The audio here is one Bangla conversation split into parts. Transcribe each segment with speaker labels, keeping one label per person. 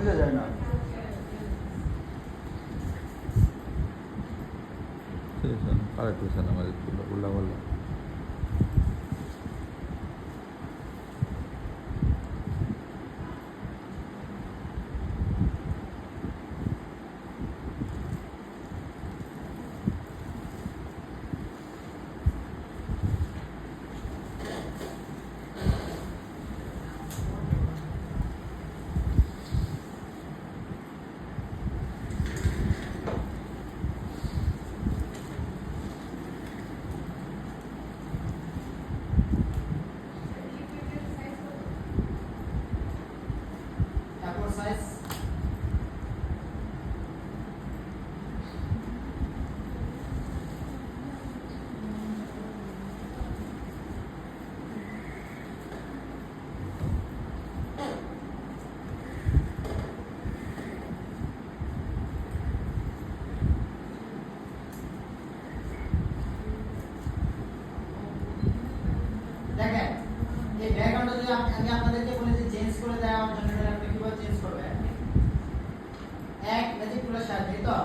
Speaker 1: বুঝা যায় না।
Speaker 2: পাল্টাইছেন আমাদের উল্লা পাল্লা।
Speaker 1: দেখেন এই ব্যাকগ্রাউন্ডটা যদি আমি আপনাদেরকে বলি যে চেঞ্জ করে দেওয়ার জন্য আপনি কিভাবে চেঞ্জ করবেন, এক ম্যাজিক টুলের সাহায্যে। তো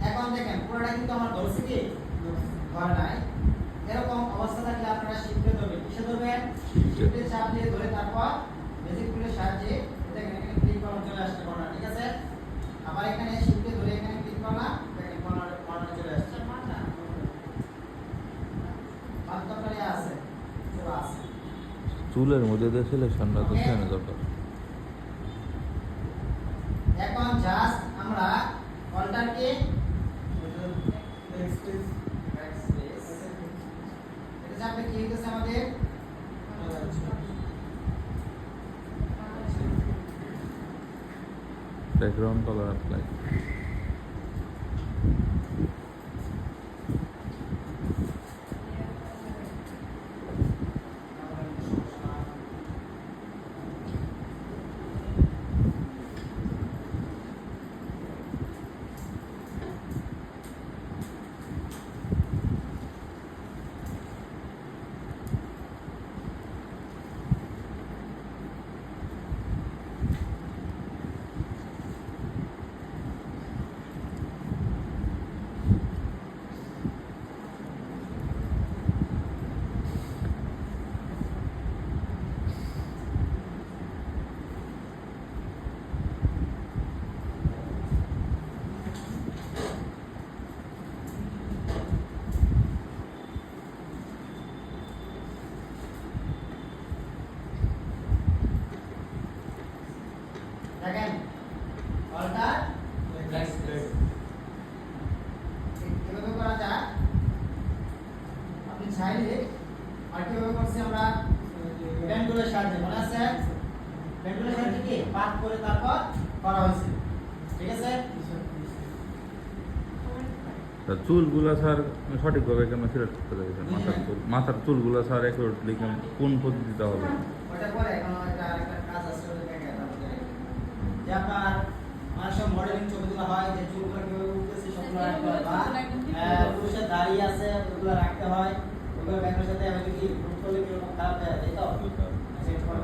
Speaker 1: এখন দেখেন পুরোটা কিন্তু আমার ধরছে কি ধরে নাই। এরকম অবস্থা থাকলে আপনারা শিফটে ধরবেন, কিসে ধরবেন, শিফটে চাপ দিয়ে ধরে তারপর ম্যাজিক টুলের সাহায্যে দেখেন এখানে ক্লিক করলে চলে আসছে কর্নার, ঠিক আছে। আবার এখানে শিফটে ধরে এখানে ক্লিক করলাম, দেখেন কর্নারে চলে আসছে। বাস্তবটাই আছে, সব আছে।
Speaker 2: চুলের মধ্যে দিয়ে সিলেকশনটা তো চেনে দরকার।
Speaker 1: এখন জাস্ট আমরা অল্টারকে এটা চাপলে কি হইতেছে আমাদের
Speaker 2: ব্যাকগ্রাউন্ড কালার অ্যাপ্লাই। দেখেন অল্টার কিভাবে করা যায়। আপনি চাইলে আর কিভাবে করছি আমরা পেন টুলের সাহায্যে, মনে আছে পেন টুলের সাহায্যে কি পাত করে তারপর করা হয়েছে, ঠিক আছে। চুলগুলা স্যার সঠিকভাবে কেন সিলেক্ট করতে হবে? মাথার চুলগুলা স্যার অ্যাকুরেটলি কোন পদ্ধতিতে হবে?
Speaker 1: ওটা পরে এখন এটা আরেকটা কাজ আছে, ওটা দেখে আপনাদের যে আপনার অনেক সময় মডেলিং ছবিগুলো হয় যে চুলগুলো কিভাবে উঠতেছে সবগুলো রাখতে হয়, বা পুরুষের দাড়ি আছে ওগুলো রাখতে হয়, ওগুলো ব্যাকের সাথে আমি কি গ্রুপ করলে কিরকম খারাপ যায়, তাই তো সেট করা